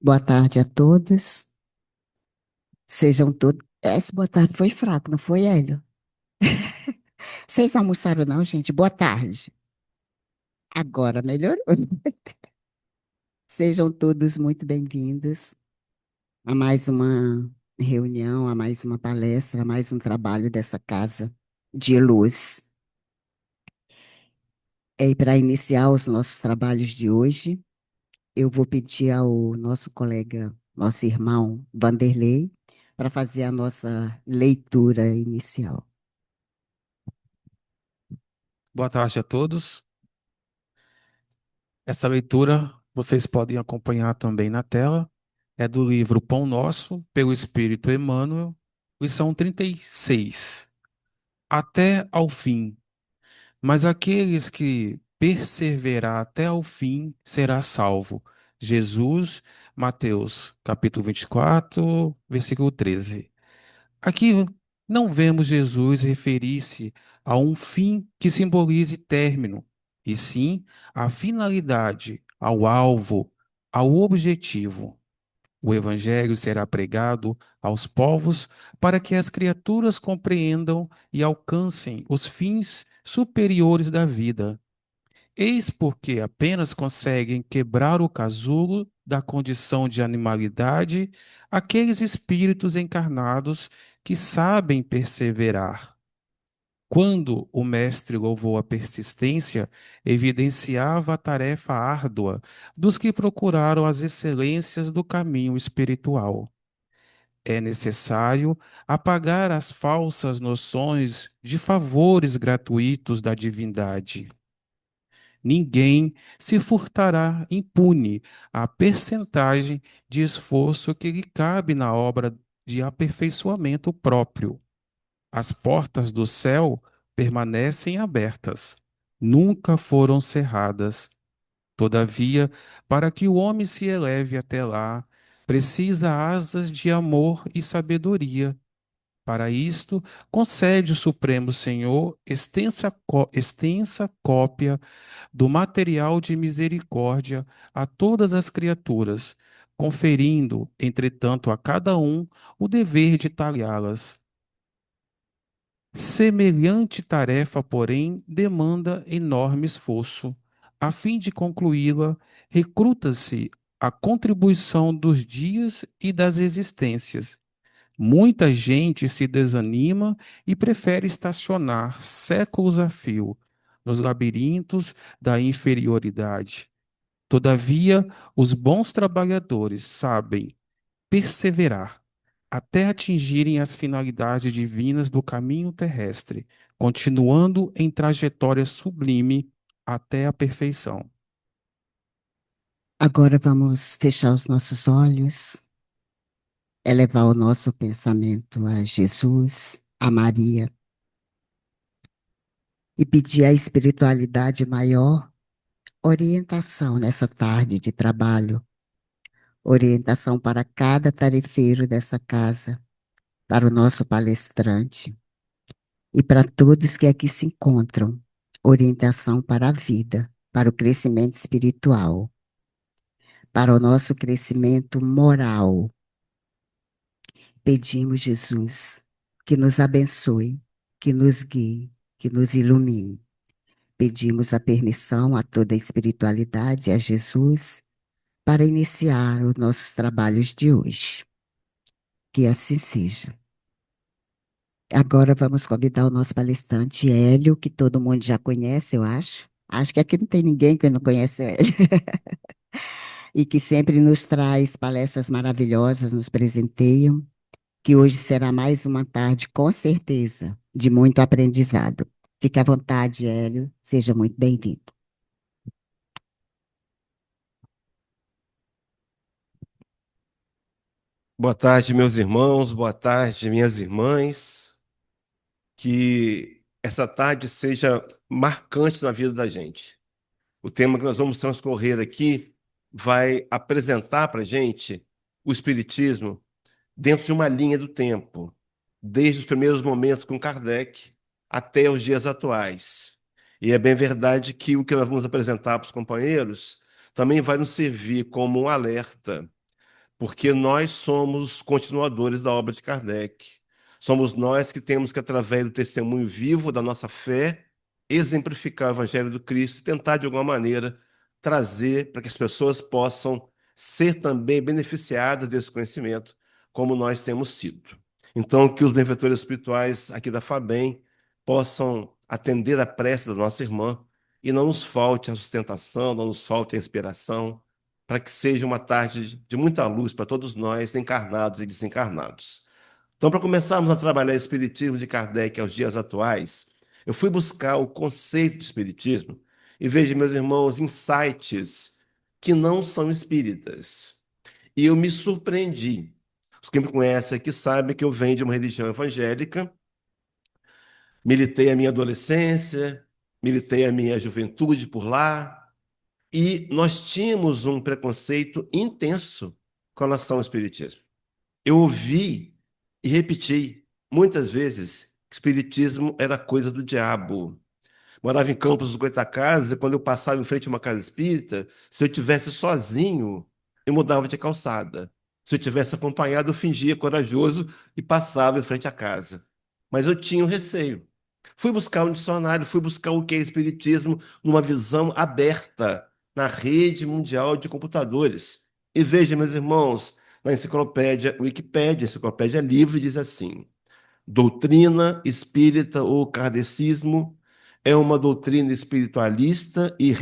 Boa tarde a todos. Sejam todos. Esse boa tarde foi fraco, não foi, Hélio? Vocês almoçaram, não, gente? Boa tarde. Agora melhorou. Sejam todos muito bem-vindos a mais uma reunião, a mais uma palestra, a mais um trabalho dessa casa de luz. E para iniciar os nossos trabalhos de hoje, eu vou pedir ao nosso colega, nosso irmão Vanderlei, para fazer a nossa leitura inicial. Boa tarde a todos. Essa leitura vocês podem acompanhar também na tela. É do livro Pão Nosso, pelo Espírito Emmanuel, lição 36. Até ao fim. Mas aqueles que perseverar até ao fim será salvo. Jesus, Mateus, capítulo 24, versículo 13. Aqui não vemos Jesus referir-se a um fim que simbolize término, e sim à finalidade, ao alvo, ao objetivo. O Evangelho será pregado aos povos para que as criaturas compreendam e alcancem os fins superiores da vida. Eis porque apenas conseguem quebrar o casulo da condição de animalidade aqueles espíritos encarnados que sabem perseverar. Quando o mestre louvou a persistência, evidenciava a tarefa árdua dos que procuraram as excelências do caminho espiritual. É necessário apagar as falsas noções de favores gratuitos da divindade. Ninguém se furtará impune à percentagem de esforço que lhe cabe na obra de aperfeiçoamento próprio. As portas do céu permanecem abertas, nunca foram cerradas. Todavia, para que o homem se eleve até lá, precisa asas de amor e sabedoria. Para isto, concede o Supremo Senhor extensa cópia do material de misericórdia a todas as criaturas, conferindo, entretanto, a cada um o dever de talhá-las. Semelhante tarefa, porém, demanda enorme esforço. A fim de concluí-la, recruta-se a contribuição dos dias e das existências. Muita gente se desanima e prefere estacionar séculos a fio nos labirintos da inferioridade. Todavia, os bons trabalhadores sabem perseverar até atingirem as finalidades divinas do caminho terrestre, continuando em trajetória sublime até a perfeição. Agora vamos fechar os nossos olhos, elevar o nosso pensamento a Jesus, a Maria, e pedir à espiritualidade maior orientação nessa tarde de trabalho, orientação para cada tarefeiro dessa casa, para o nosso palestrante e para todos que aqui se encontram, orientação para a vida, para o crescimento espiritual, para o nosso crescimento moral. Pedimos, Jesus, que nos abençoe, que nos guie, que nos ilumine. Pedimos a permissão a toda a espiritualidade, a Jesus, para iniciar os nossos trabalhos de hoje. Que assim seja. Agora vamos convidar o nosso palestrante Hélio, que todo mundo já conhece, eu acho. Acho que aqui não tem ninguém que não conhece o Hélio. E que sempre nos traz palestras maravilhosas, nos presenteiam. Que hoje será mais uma tarde, com certeza, de muito aprendizado. Fique à vontade, Hélio. Seja muito bem-vindo. Boa tarde, meus irmãos, boa tarde, minhas irmãs. Que essa tarde seja marcante na vida da gente. O tema que nós vamos transcorrer aqui vai apresentar para a gente o Espiritismo dentro de uma linha do tempo, desde os primeiros momentos com Kardec até os dias atuais. E é bem verdade que o que nós vamos apresentar para os companheiros também vai nos servir como um alerta porque nós somos continuadores da obra de Kardec. Somos nós que temos que, através do testemunho vivo da nossa fé, exemplificar o Evangelho do Cristo e tentar, de alguma maneira, trazer para que as pessoas possam ser também beneficiadas desse conhecimento, como nós temos sido. Então, que os benfeitores espirituais aqui da FABEM possam atender a prece da nossa irmã e não nos falte a sustentação, não nos falte a inspiração, para que seja uma tarde de muita luz para todos nós, encarnados e desencarnados. Então, para começarmos a trabalhar o Espiritismo de Kardec aos dias atuais, eu fui buscar o conceito de Espiritismo e vejo, meus irmãos, insights que não são espíritas. E eu me surpreendi. Os que me conhecem aqui sabem que eu venho de uma religião evangélica, militei a minha adolescência, militei a minha juventude por lá, e nós tínhamos um preconceito intenso com relação ao Espiritismo. Eu ouvi e repeti muitas vezes que o Espiritismo era coisa do diabo. Morava em Campos dos Goytacazes e quando eu passava em frente a uma casa espírita, se eu tivesse sozinho, eu mudava de calçada. Se eu tivesse acompanhado, eu fingia corajoso e passava em frente à casa. Mas eu tinha um receio. Fui buscar um dicionário, fui buscar o que é espiritismo numa visão aberta na rede mundial de computadores. E veja, meus irmãos, na enciclopédia Wikipédia, enciclopédia livre, diz assim: doutrina espírita ou kardecismo é uma doutrina espiritualista e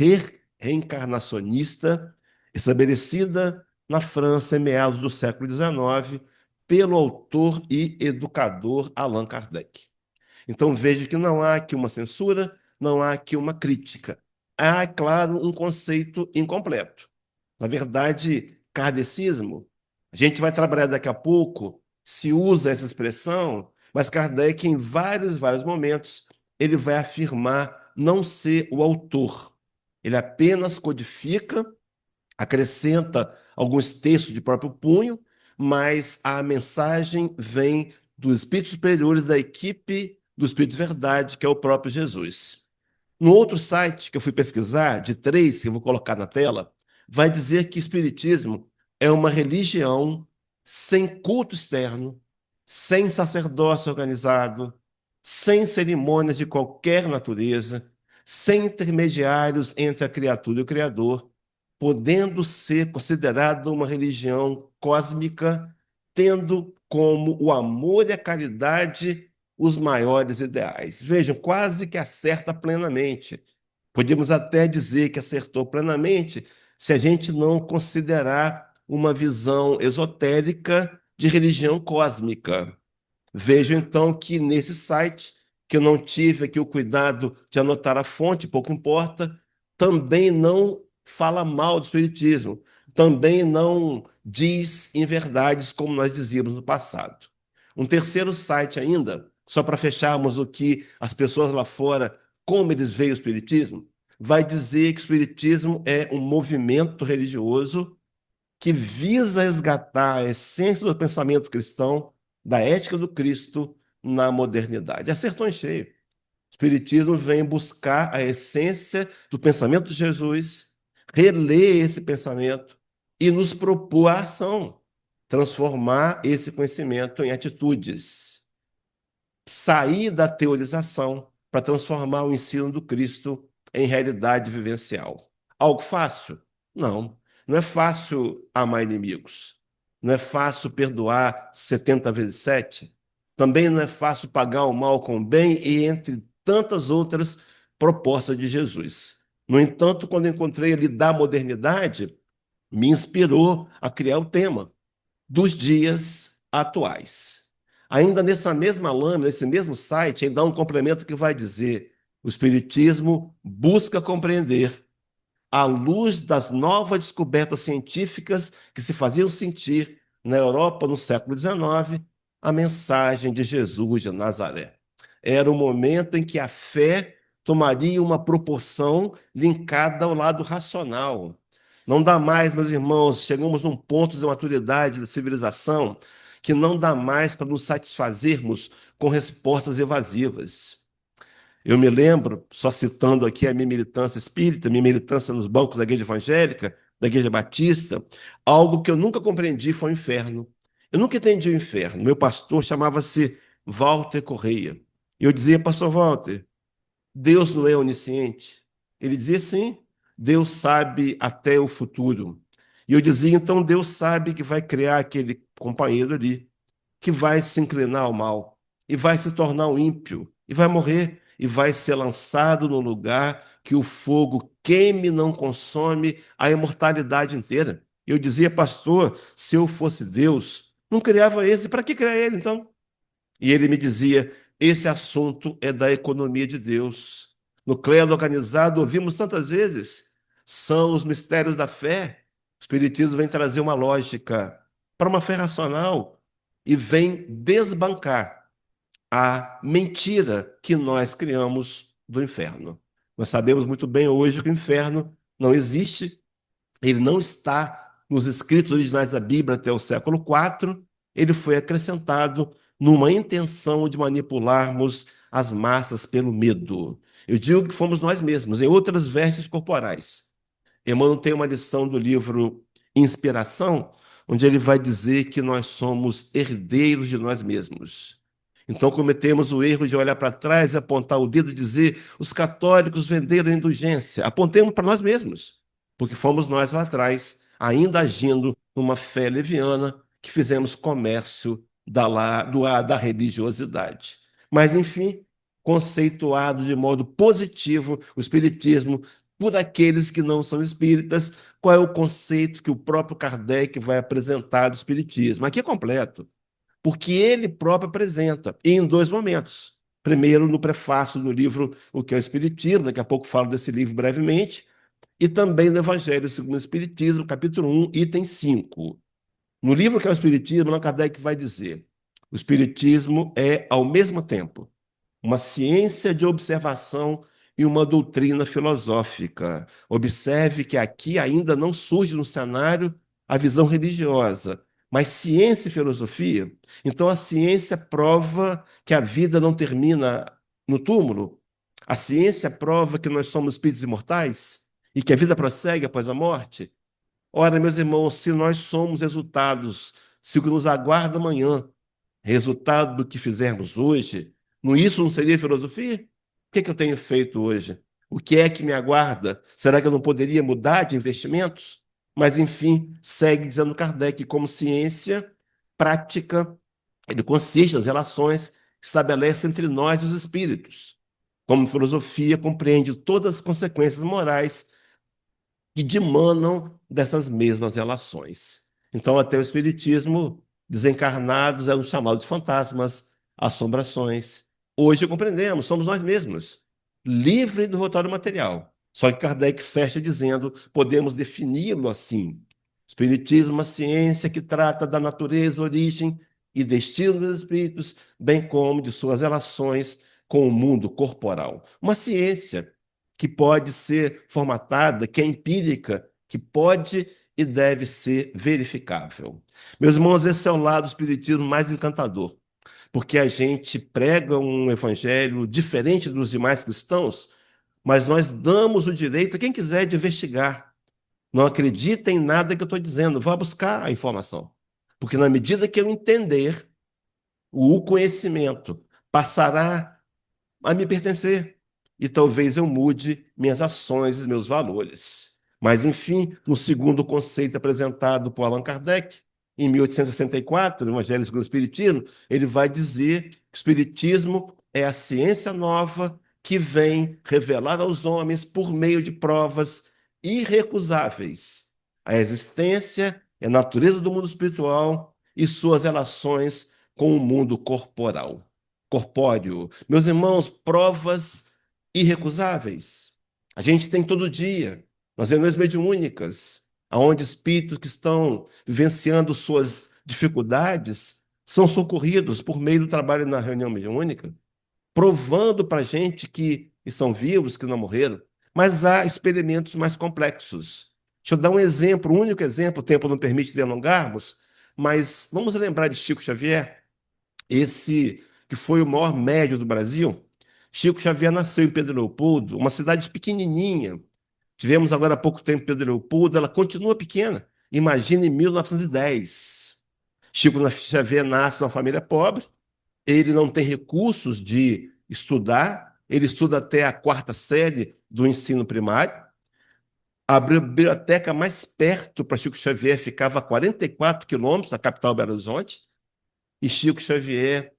reencarnacionista estabelecida na França em meados do século XIX pelo autor e educador Allan Kardec. Então veja que não há aqui uma censura, não há aqui uma crítica. Há, é claro, um conceito incompleto. Na verdade, kardecismo, a gente vai trabalhar daqui a pouco, se usa essa expressão, mas Kardec, em vários momentos, ele vai afirmar não ser o autor. Ele apenas codifica, acrescenta alguns textos de próprio punho, mas a mensagem vem dos espíritos superiores da equipe do Espírito de Verdade, que é o próprio Jesus. No outro site que eu fui pesquisar, de três, que eu vou colocar na tela, vai dizer que o Espiritismo é uma religião sem culto externo, sem sacerdócio organizado, sem cerimônias de qualquer natureza, sem intermediários entre a criatura e o Criador, podendo ser considerada uma religião cósmica, tendo como o amor e a caridade os maiores ideais. Vejam, quase que acerta plenamente. Podíamos até dizer que acertou plenamente se a gente não considerar uma visão esotérica de religião cósmica. Vejo então que nesse site, que eu não tive aqui o cuidado de anotar a fonte, pouco importa, também não fala mal do Espiritismo, também não diz inverdades como nós dizíamos no passado. Um terceiro site ainda, só para fecharmos o que as pessoas lá fora, como eles veem o Espiritismo, vai dizer que o Espiritismo é um movimento religioso que visa resgatar a essência do pensamento cristão, da ética do Cristo na modernidade. Acertou em cheio. O Espiritismo vem buscar a essência do pensamento de Jesus, reler esse pensamento e nos propor a ação, transformar esse conhecimento em atitudes, sair da teorização para transformar o ensino do Cristo em realidade vivencial. Algo fácil? Não. Não é fácil amar inimigos. Não é fácil perdoar 70 vezes 7. Também não é fácil pagar o mal com o bem e entre tantas outras propostas de Jesus. No entanto, quando encontrei ali da modernidade, me inspirou a criar o tema dos dias atuais. Ainda nessa mesma lâmina, nesse mesmo site, ainda há um complemento que vai dizer: o Espiritismo busca compreender, à luz das novas descobertas científicas que se faziam sentir na Europa no século XIX, a mensagem de Jesus de Nazaré. Era o momento em que a fé tomaria uma proporção linkada ao lado racional. Não dá mais, meus irmãos, chegamos num ponto de maturidade da civilização que não dá mais para nos satisfazermos com respostas evasivas. Eu me lembro, só citando aqui a minha militância espírita, minha militância nos bancos da igreja evangélica, da Igreja Batista, algo que eu nunca compreendi foi o inferno. Eu nunca entendi o inferno. Meu pastor chamava-se Walter Correia. E eu dizia, pastor Walter, Deus não é onisciente? Ele dizia, sim, Deus sabe até o futuro. E eu dizia, então Deus sabe que vai criar aquele companheiro ali, que vai se inclinar ao mal, e vai se tornar um ímpio, e vai morrer, e vai ser lançado no lugar que o fogo queime e não consome a imortalidade inteira. Eu dizia, pastor, se eu fosse Deus, não criava esse, para que criar ele então? E ele me dizia: esse assunto é da economia de Deus. No clero organizado, ouvimos tantas vezes, são os mistérios da fé. O Espiritismo vem trazer uma lógica para uma fé racional e vem desbancar a mentira que nós criamos do inferno. Nós sabemos muito bem hoje que o inferno não existe, ele não está nos escritos originais da Bíblia até o século IV, ele foi acrescentado numa intenção de manipularmos as massas pelo medo. Eu digo que fomos nós mesmos, em outras vestes corporais. Emmanuel tem uma lição do livro Inspiração, onde ele vai dizer que nós somos herdeiros de nós mesmos. Então cometemos o erro de olhar para trás e apontar o dedo e dizer: os católicos venderam a indulgência. Apontemos para nós mesmos, porque fomos nós lá atrás, ainda agindo numa fé leviana, que fizemos comércio da religiosidade. Mas, enfim, conceituado de modo positivo o Espiritismo por aqueles que não são espíritas, qual é o conceito que o próprio Kardec vai apresentar do Espiritismo. Aqui é completo, porque ele próprio apresenta, e em dois momentos. Primeiro, no prefácio do livro O que é o Espiritismo, daqui a pouco falo desse livro brevemente, e também no Evangelho segundo o Espiritismo, capítulo 1, item 5. No livro que é o Espiritismo, Allan Kardec vai dizer: o Espiritismo é, ao mesmo tempo, uma ciência de observação e uma doutrina filosófica. Observe que aqui ainda não surge no cenário a visão religiosa, mas ciência e filosofia. Então, a ciência prova que a vida não termina no túmulo. A ciência prova que nós somos espíritos imortais e que a vida prossegue após a morte. Ora, meus irmãos, se nós somos resultados, se o que nos aguarda amanhã, resultado do que fizermos hoje, isso não seria filosofia? O que é que eu tenho feito hoje? O que é que me aguarda? Será que eu não poderia mudar de investimentos? Mas, enfim, segue dizendo Kardec, como ciência prática, ele consiste nas relações que estabelece entre nós e os espíritos. Como filosofia, compreende todas as consequências morais que dimanam dessas mesmas relações. Então, até o Espiritismo, desencarnados eram chamados de fantasmas, assombrações. Hoje compreendemos, somos nós mesmos, livre do rotório material. Só que Kardec fecha dizendo, podemos defini-lo assim. O Espiritismo é uma ciência que trata da natureza, origem e destino dos espíritos, bem como de suas relações com o mundo corporal. Uma ciência que pode ser formatada, que é empírica, que pode e deve ser verificável. Meus irmãos, esse é o lado do espiritismo mais encantador, porque a gente prega um evangelho diferente dos demais cristãos, mas nós damos o direito a quem quiser de investigar. Não acredita em nada que eu estou dizendo, vá buscar a informação. Porque na medida que eu entender, o conhecimento passará a me pertencer. E talvez eu mude minhas ações e meus valores. Mas, enfim, no segundo conceito apresentado por Allan Kardec, em 1864, no Evangelho segundo o Espiritismo, ele vai dizer que o Espiritismo é a ciência nova que vem revelar aos homens, por meio de provas irrecusáveis, a existência e a natureza do mundo espiritual e suas relações com o mundo corpóreo. Meus irmãos, provas irrecusáveis. A gente tem todo dia, nas reuniões mediúnicas, onde espíritos que estão vivenciando suas dificuldades são socorridos por meio do trabalho na reunião mediúnica, provando para a gente que estão vivos, que não morreram. Mas há experimentos mais complexos. Deixa eu dar um exemplo, um único exemplo, o tempo não permite delongarmos, mas vamos lembrar de Chico Xavier, esse que foi o maior médium do Brasil. Chico Xavier nasceu em Pedro Leopoldo, uma cidade pequenininha, Tivemos agora há pouco tempo Pedro Leopoldo, ela continua pequena. Imagina em 1910. Chico Xavier nasce numa família pobre, ele não tem recursos de estudar, ele estuda até a quarta série do ensino primário. A biblioteca mais perto para Chico Xavier ficava a 44 quilômetros da capital Belo Horizonte, e Chico Xavier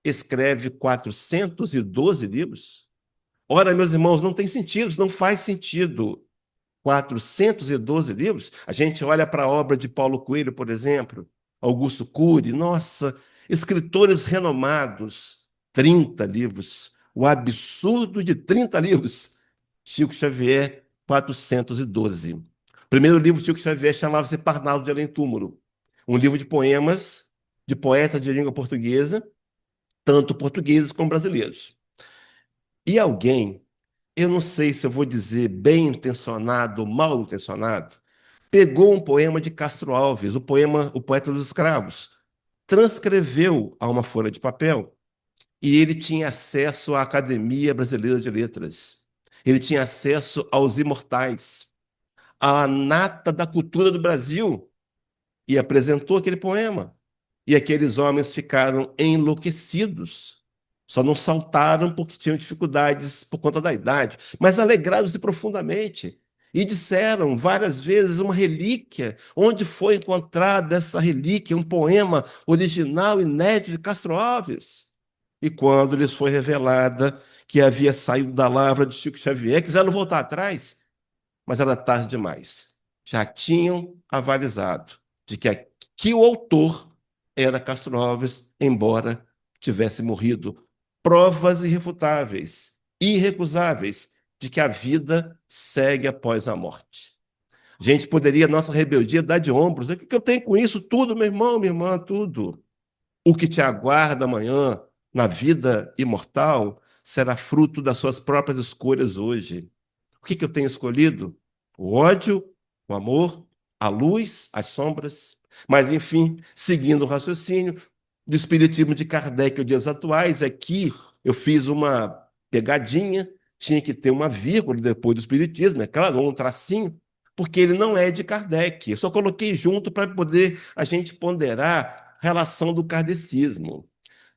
escreve 412 livros. Ora, meus irmãos, não tem sentido, não faz sentido. 412 livros. A gente olha para a obra de Paulo Coelho, por exemplo, Augusto Cury, nossa, escritores renomados, 30 livros. O absurdo de 30 livros. Chico Xavier, 412. O primeiro livro de Chico Xavier chamava-se Parnaso de Além Túmulo, um livro de poemas de poetas de língua portuguesa, tanto portugueses como brasileiros. E alguém, eu não sei se eu vou dizer bem intencionado ou mal intencionado, pegou um poema de Castro Alves, o poema O Poeta dos Escravos, transcreveu a uma folha de papel e ele tinha acesso à Academia Brasileira de Letras. Ele tinha acesso aos imortais, à nata da cultura do Brasil, e apresentou aquele poema. E aqueles homens ficaram enlouquecidos. Só não saltaram porque tinham dificuldades por conta da idade, mas alegraram-se profundamente. E disseram várias vezes uma relíquia, onde foi encontrada essa relíquia, um poema original, inédito de Castro Alves. E quando lhes foi revelada que havia saído da lavra de Chico Xavier, quiseram voltar atrás, mas era tarde demais. Já tinham avalizado de que o autor era Castro Alves, embora tivesse morrido. Provas irrefutáveis, irrecusáveis, de que a vida segue após a morte. A gente poderia, nossa rebeldia, dar de ombros. O que eu tenho com isso? Tudo, meu irmão, minha irmã, tudo. O que te aguarda amanhã na vida imortal será fruto das suas próprias escolhas hoje. O que eu tenho escolhido? O ódio, o amor, a luz, as sombras. Mas, enfim, seguindo o raciocínio do Espiritismo de Kardec aos dias atuais, aqui eu fiz uma pegadinha, tinha que ter uma vírgula depois do Espiritismo, é claro, ou um tracinho, porque ele não é de Kardec. Eu só coloquei junto para poder a gente ponderar a relação do kardecismo. O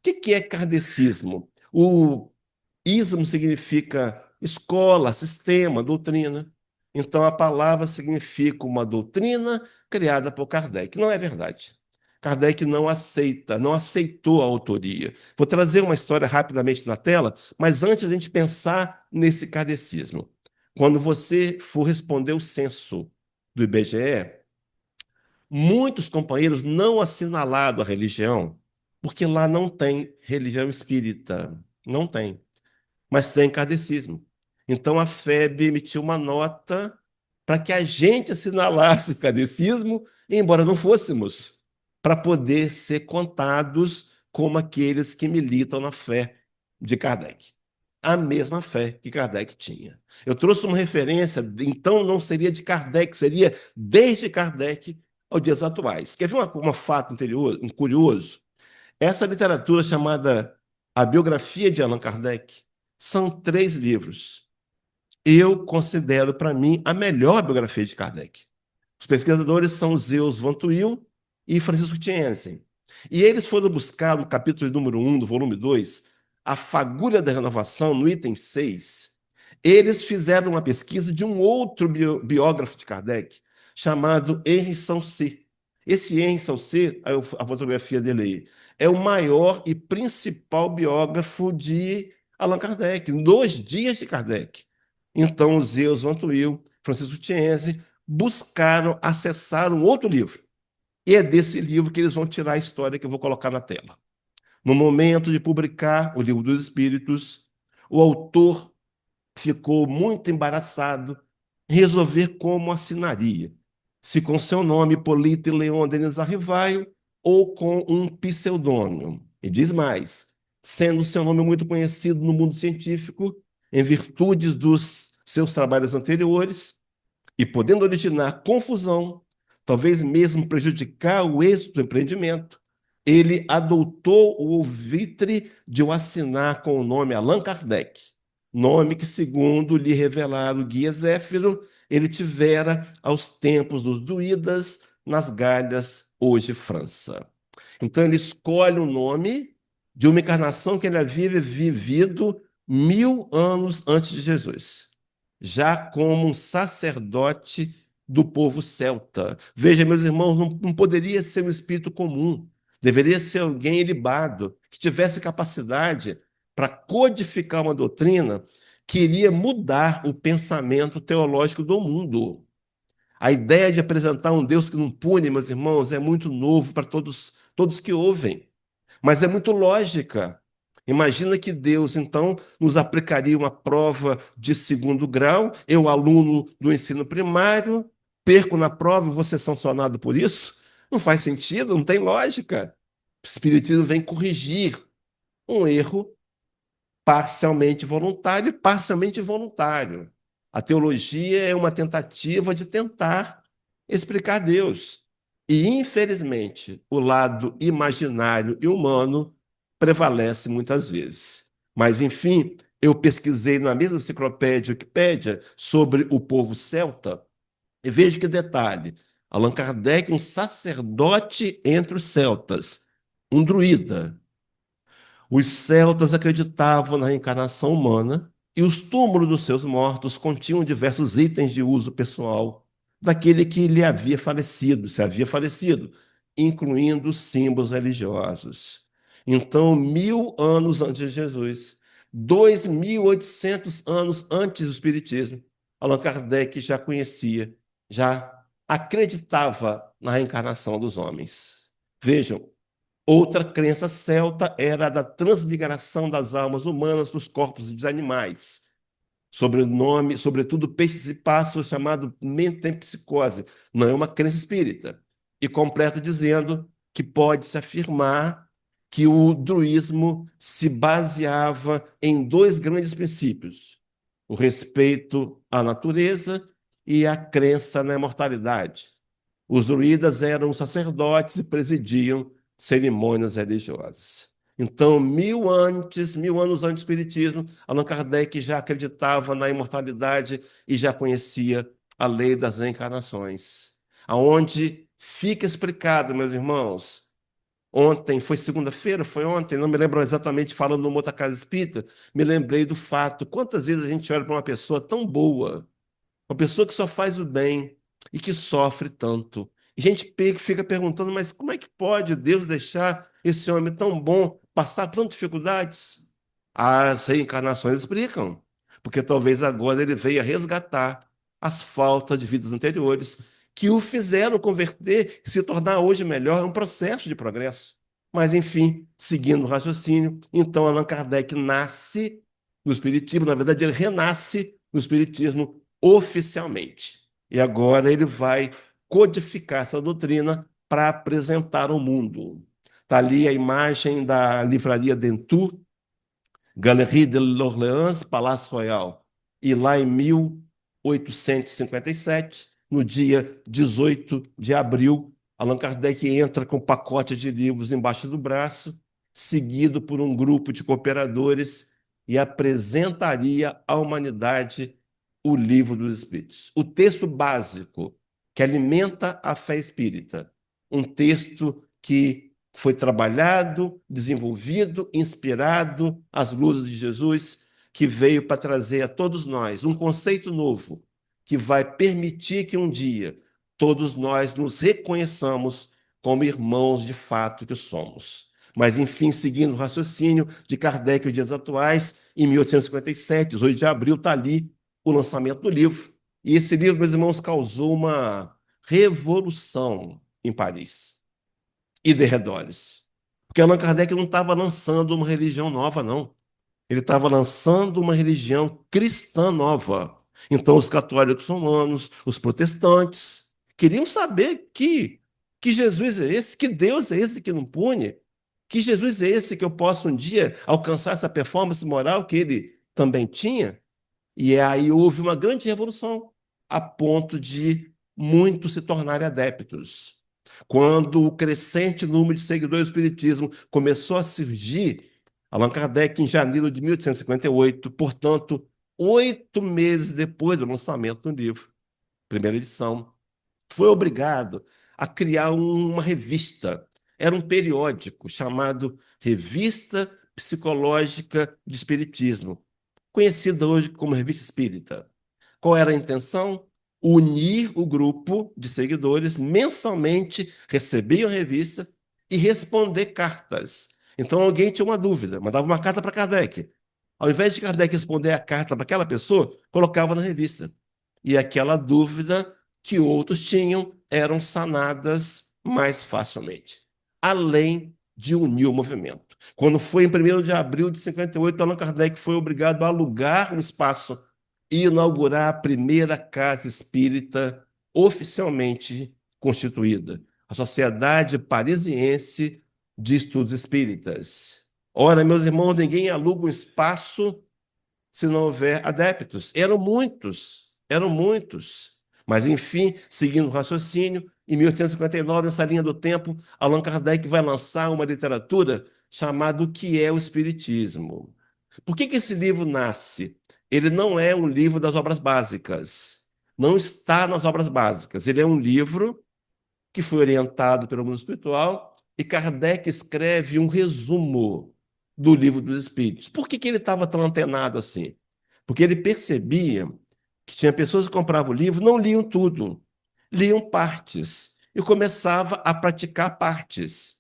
que é kardecismo? O ismo significa escola, sistema, doutrina. Então, a palavra significa uma doutrina criada por Kardec. Não é verdade. Kardec não aceita, não aceitou a autoria. Vou trazer uma história rapidamente na tela, mas antes a gente pensar nesse kardecismo. Quando você for responder o censo do IBGE, muitos companheiros não assinalaram a religião, porque lá não tem religião espírita. Não tem, mas tem kardecismo. Então a FEB emitiu uma nota para que a gente assinalasse o kardecismo, embora não fôssemos, para poder ser contados como aqueles que militam na fé de Kardec. A mesma fé que Kardec tinha. Eu trouxe uma referência, então não seria de Kardec, seria desde Kardec aos dias atuais. Quer ver um fato anterior, um curioso? Essa literatura chamada A Biografia de Allan Kardec são 3 livros. Eu considero, para mim, a melhor biografia de Kardec. Os pesquisadores são Zeus Van Tuyl e Francisco Tiensen. E eles foram buscar, no capítulo número 1 do volume 2, a fagulha da renovação, no item 6. Eles fizeram uma pesquisa de um outro biógrafo de Kardec, chamado Henri Saussure. Esse Henri Saussure, a fotografia dele aí, é o maior e principal biógrafo de Allan Kardec, nos dias de Kardec. Então, os Zeus Van Tuyl, Francisco Tienzi, buscaram acessar um outro livro. E é desse livro que eles vão tirar a história que eu vou colocar na tela. No momento de publicar o Livro dos Espíritos, o autor ficou muito embaraçado em resolver como assinaria. Se com seu nome, Hipólito Leon Denis Arrivaio, ou com um pseudônimo. E diz mais, sendo seu nome muito conhecido no mundo científico, em virtude dos seus trabalhos anteriores, e podendo originar confusão, talvez mesmo prejudicar o êxito do empreendimento, ele adotou o alvitre de o assinar com o nome Allan Kardec, nome que, segundo lhe revelaram o guia Zéfiro, ele tivera aos tempos dos druidas nas Galhas, hoje França. Então ele escolhe o nome de uma encarnação que ele havia vivido 1000 anos antes de Jesus, já como um sacerdote do povo celta. Veja, meus irmãos, não poderia ser um espírito comum, deveria ser alguém ilibado, que tivesse capacidade para codificar uma doutrina que iria mudar o pensamento teológico do mundo. A ideia de apresentar um Deus que não pune, meus irmãos, é muito novo para todos que ouvem, mas é muito lógica. Imagina que Deus, então, nos aplicaria uma prova de segundo grau, eu, aluno do ensino primário, perco na prova e vou ser sancionado por isso? Não faz sentido, não tem lógica. O Espiritismo vem corrigir um erro parcialmente voluntário e parcialmente involuntário. A teologia é uma tentativa de tentar explicar Deus. E, infelizmente, o lado imaginário e humano prevalece muitas vezes. Mas, enfim, eu pesquisei na mesma enciclopédia Wikipédia sobre o povo celta e vejo que detalhe: Allan Kardec, um sacerdote entre os celtas, um druida. Os celtas acreditavam na reencarnação humana e os túmulos dos seus mortos continham diversos itens de uso pessoal daquele que lhe havia falecido, se havia falecido, incluindo símbolos religiosos. Então, 1000 anos antes de Jesus, 2800 anos antes do Espiritismo, Allan Kardec já conhecia, já acreditava na reencarnação dos homens. Vejam, outra crença celta era a da transmigração das almas humanas para os corpos dos animais. Sobretudo peixes e pássaros, chamado metempsicose. Não é uma crença espírita. E completa dizendo que pode-se afirmar que o druismo se baseava em dois grandes princípios: o respeito à natureza e a crença na imortalidade. Os druidas eram sacerdotes e presidiam cerimônias religiosas. Então, 1000 anos antes do Espiritismo, Allan Kardec já acreditava na imortalidade e já conhecia a lei das reencarnações. Aonde fica explicado, meus irmãos, ontem, foi segunda-feira, foi ontem, não me lembro exatamente, falando numa outra casa espírita, me lembrei do fato, quantas vezes a gente olha para uma pessoa tão boa, uma pessoa que só faz o bem e que sofre tanto. E a gente fica perguntando, mas como é que pode Deus deixar esse homem tão bom passar tantas dificuldades? As reencarnações explicam, porque talvez agora ele veio resgatar as faltas de vidas anteriores que o fizeram converter e se tornar hoje melhor. É um processo de progresso. Mas, enfim, seguindo o raciocínio, então Allan Kardec nasce no Espiritismo, na verdade, ele renasce no Espiritismo oficialmente. E agora ele vai codificar essa doutrina para apresentar ao mundo. Está ali a imagem da livraria Dentu, Galerie de l'Orléans, Palácio Royal. E lá em 1857, no dia 18 de abril, Allan Kardec entra com um pacote de livros embaixo do braço, seguido por um grupo de cooperadores, e apresentaria à humanidade o Livro dos Espíritos. O texto básico que alimenta a fé espírita. Um texto que foi trabalhado, desenvolvido, inspirado às luzes de Jesus, que veio para trazer a todos nós um conceito novo, que vai permitir que um dia todos nós nos reconheçamos como irmãos de fato que somos. Mas, enfim, seguindo o raciocínio de Kardec nos dias atuais, em 1857, 18 de abril, está ali o lançamento do livro. E esse livro, meus irmãos, causou uma revolução em Paris e derredores. Porque Allan Kardec não estava lançando uma religião nova, não. Ele estava lançando uma religião cristã nova. Então, os católicos romanos, os protestantes, queriam saber que Jesus é esse, que Deus é esse que não pune, que Jesus é esse que eu posso um dia alcançar essa performance moral que ele também tinha. E aí houve uma grande revolução, a ponto de muitos se tornarem adeptos. Quando o crescente número de seguidores do Espiritismo começou a surgir, Allan Kardec, em janeiro de 1858, portanto, 8 meses depois do lançamento do livro, primeira edição, foi obrigado a criar uma revista. Era um periódico chamado Revista Psicológica de Espiritismo, conhecida hoje como Revista Espírita. Qual era a intenção? Unir o grupo de seguidores mensalmente, recebiam a revista e responder cartas. Então alguém tinha uma dúvida, mandava uma carta para Kardec. Ao invés de Kardec responder a carta para aquela pessoa, colocava na revista. E aquela dúvida que outros tinham eram sanadas mais facilmente, além de unir o movimento. Quando foi em 1º de abril de 58, Allan Kardec foi obrigado a alugar um espaço e inaugurar a primeira casa espírita oficialmente constituída, a Sociedade Parisiense de Estudos Espíritas. Ora, meus irmãos, ninguém aluga um espaço se não houver adeptos. Eram muitos, eram muitos. Mas, enfim, seguindo o raciocínio, em 1859, nessa linha do tempo, Allan Kardec vai lançar uma literatura chamada O que é o Espiritismo. Por que esse livro nasce? Ele não é um livro das obras básicas. Não está nas obras básicas. Ele é um livro que foi orientado pelo mundo espiritual e Kardec escreve um resumo do Livro dos Espíritos. Por que ele estava tão antenado assim? Porque ele percebia que tinha pessoas que compravam o livro, não liam tudo, liam partes e começava a praticar partes.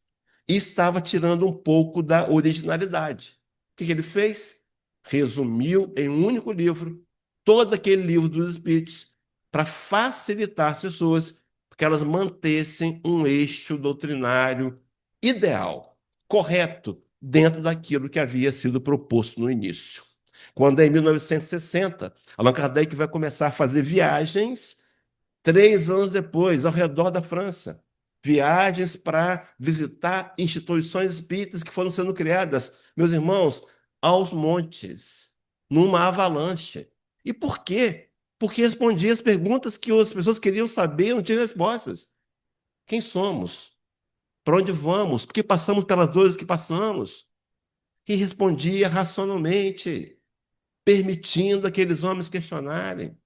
E estava tirando um pouco da originalidade. O que ele fez? Resumiu em um único livro todo aquele livro dos Espíritos para facilitar as pessoas que elas mantessem um eixo doutrinário ideal, correto, dentro daquilo que havia sido proposto no início. Quando, em 1960, Allan Kardec vai começar a fazer viagens, 3 anos depois, ao redor da França. Viagens para visitar instituições espíritas que foram sendo criadas, meus irmãos, aos montes, numa avalanche. E por quê? Porque respondia as perguntas que as pessoas queriam saber, não tinham respostas. Quem somos? Para onde vamos? Por que passamos pelas dores que passamos? E respondia racionalmente, permitindo aqueles homens questionarem.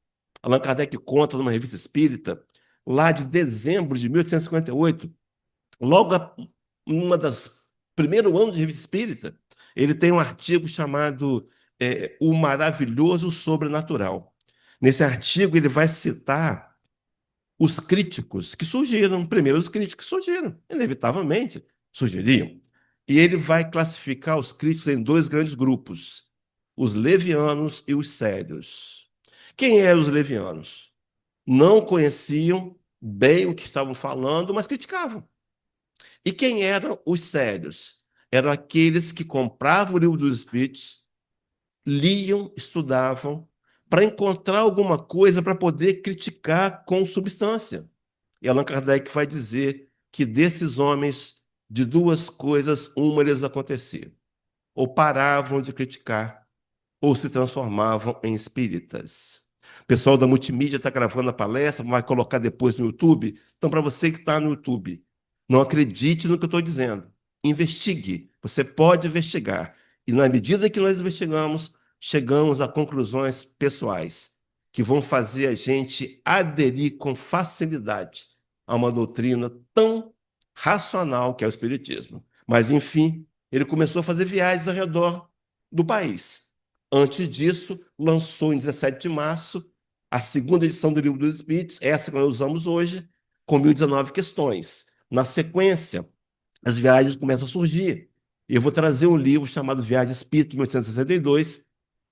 Allan Kardec conta numa revista espírita, lá de dezembro de 1858, logo uma das primeiro ano de revista espírita, ele tem um artigo chamado O Maravilhoso Sobrenatural. Nesse artigo, ele vai citar os críticos que surgiram. Primeiro, os críticos que surgiram, inevitavelmente, surgiriam. E ele vai classificar os críticos em 2 grandes grupos, os levianos e os sérios. Quem eram os levianos? Não conheciam bem o que estavam falando, mas criticavam. E quem eram os sérios? Eram aqueles que compravam o Livro dos Espíritos, liam, estudavam, para encontrar alguma coisa para poder criticar com substância. E Allan Kardec vai dizer que desses homens, de 2 coisas, uma lhes acontecia. Ou paravam de criticar, ou se transformavam em espíritas. O pessoal da multimídia está gravando a palestra, vai colocar depois no YouTube. Então, para você que está no YouTube, não acredite no que eu estou dizendo. Investigue. Você pode investigar. E na medida que nós investigamos, chegamos a conclusões pessoais que vão fazer a gente aderir com facilidade a uma doutrina tão racional que é o Espiritismo. Mas, enfim, ele começou a fazer viagens ao redor do país. Antes disso, lançou em 17 de março a 2ª edição do Livro dos Espíritos, essa que nós usamos hoje, com 1019 questões. Na sequência, as viagens começam a surgir. Eu vou trazer um livro chamado Viagem Espírita, 1862,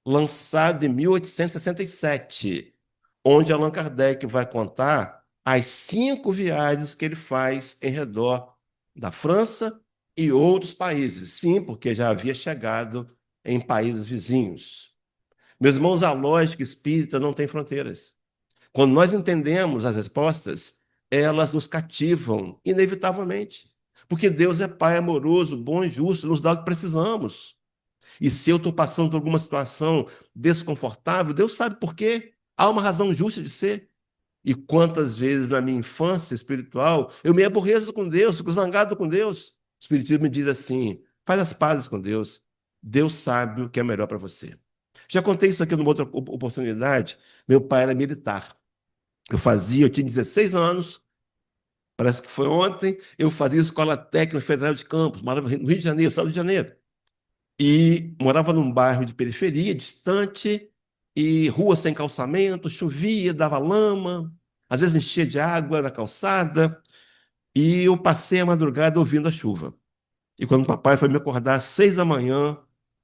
lançado em 1867, onde Allan Kardec vai contar as 5 viagens que ele faz em redor da França e outros países. Sim, porque já havia chegado em países vizinhos. Meus irmãos, a lógica espírita não tem fronteiras. Quando nós entendemos as respostas, elas nos cativam, inevitavelmente. Porque Deus é Pai amoroso, bom e justo, nos dá o que precisamos. E se eu estou passando por alguma situação desconfortável, Deus sabe por quê. Há uma razão justa de ser. E quantas vezes na minha infância espiritual eu me aborreço com Deus, fico zangado com Deus. O Espiritismo me diz assim: faz as pazes com Deus. Deus sabe o que é melhor para você. Já contei isso aqui numa outra oportunidade. Meu pai era militar. Eu tinha 16 anos, parece que foi ontem, eu fazia Escola Técnica Federal de Campos, morava no Rio de Janeiro, Estado do Rio de Janeiro. E morava num bairro de periferia, distante, e rua sem calçamento, chovia, dava lama, às vezes enchia de água na calçada, e eu passei a madrugada ouvindo a chuva. E quando o papai foi me acordar às 6 da manhã,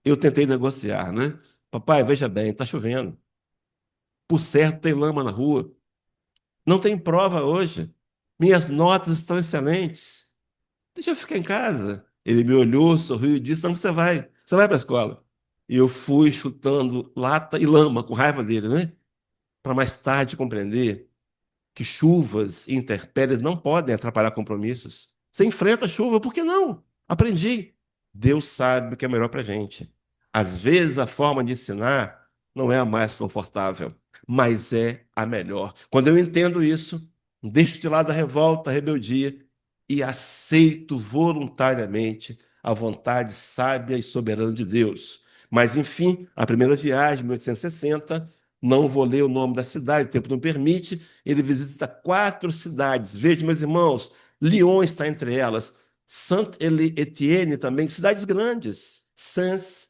eu tentei negociar, né? Papai, veja bem, está chovendo. Por certo, tem lama na rua. Não tem prova hoje. Minhas notas estão excelentes. Deixa eu ficar em casa. Ele me olhou, sorriu e disse: Não, você vai. Você vai para a escola. E eu fui chutando lata e lama, com raiva dele, né? Para mais tarde compreender que chuvas e intempéries não podem atrapalhar compromissos. Você enfrenta a chuva, por que não? Aprendi. Deus sabe o que é melhor para a gente. Às vezes a forma de ensinar não é a mais confortável, mas é a melhor. Quando eu entendo isso, deixo de lado a revolta, a rebeldia e aceito voluntariamente a vontade sábia e soberana de Deus. Mas, enfim, a primeira viagem, 1860, não vou ler o nome da cidade, o tempo não permite, ele visita 4 cidades. Veja, meus irmãos, Lyon está entre elas, Saint-Étienne também, cidades grandes. Sans,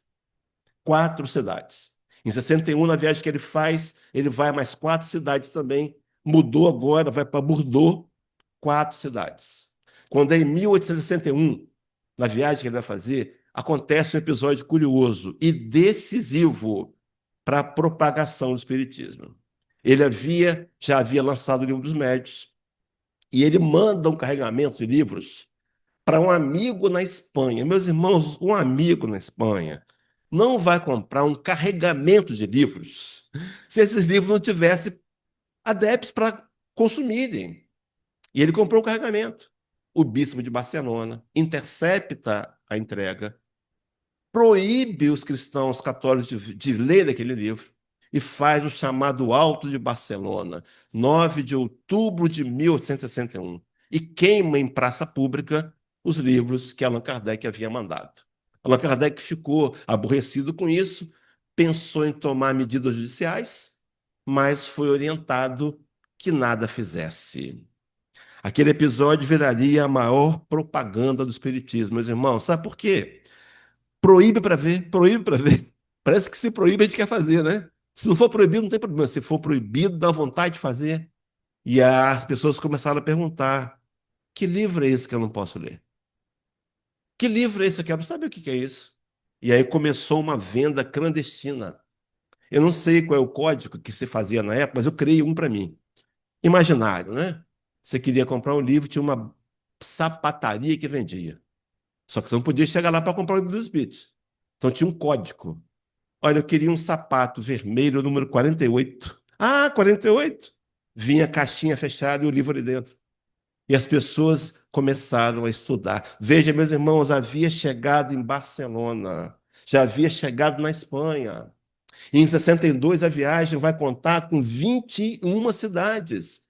4 cidades. Em 61, na viagem que ele faz, ele vai a mais 4 cidades também. Mudou agora, vai para Bordeaux, 4 cidades. Quando é em 1861, na viagem que ele vai fazer, acontece um episódio curioso e decisivo para a propagação do espiritismo. Ele já havia lançado o Livro dos Médiuns, e ele manda um carregamento de livros para um amigo na Espanha. Meus irmãos, um amigo na Espanha não vai comprar um carregamento de livros se esses livros não tivessem adeptos para consumirem. E ele comprou o carregamento. O bispo de Barcelona intercepta a entrega, proíbe os cristãos católicos de ler aquele livro e faz o chamado Auto de Barcelona, 9 de outubro de 1861, e queima em praça pública os livros que Allan Kardec havia mandado. Allan Kardec ficou aborrecido com isso, pensou em tomar medidas judiciais, mas foi orientado que nada fizesse. Aquele episódio viraria a maior propaganda do espiritismo, meus irmãos. Sabe por quê? Proíbe para ver, proíbe para ver. Parece que se proíbe a gente quer fazer, né? Se não for proibido, não tem problema. Se for proibido, dá vontade de fazer. E as pessoas começaram a perguntar: que livro é esse que eu não posso ler? Que livro é esse que eu quero saber o que é isso? E aí começou uma venda clandestina. Eu não sei qual é o código que se fazia na época, mas eu criei um para mim. Imaginário, né? Você queria comprar um livro, tinha uma sapataria que vendia. Só que você não podia chegar lá para comprar o livro dos Espíritos. Então tinha um código. Olha, eu queria um sapato vermelho, número 48. Ah, 48? Vinha a caixinha fechada e o livro ali dentro. E as pessoas começaram a estudar. Veja, meus irmãos, havia chegado em Barcelona, já havia chegado na Espanha. E em 62 a viagem vai contar com 21 cidades.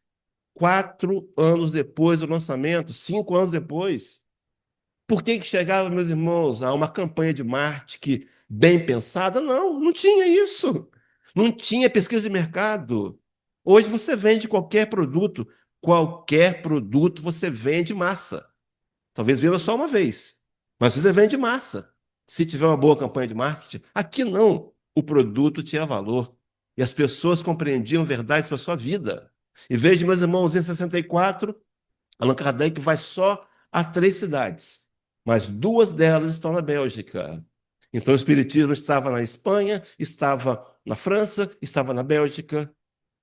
4 anos depois do lançamento, 5 anos depois. Por que que chegava, meus irmãos, a uma campanha de marketing bem pensada? Não, não tinha isso. Não tinha pesquisa de mercado. Hoje você vende qualquer produto você vende massa. Talvez venda só uma vez, mas você vende massa. Se tiver uma boa campanha de marketing, aqui não. O produto tinha valor e as pessoas compreendiam verdades para a sua vida. E veja, meus irmãos, em 64, Allan Kardec vai só a 3 cidades, mas 2 delas estão na Bélgica. Então o Espiritismo estava na Espanha, estava na França, estava na Bélgica,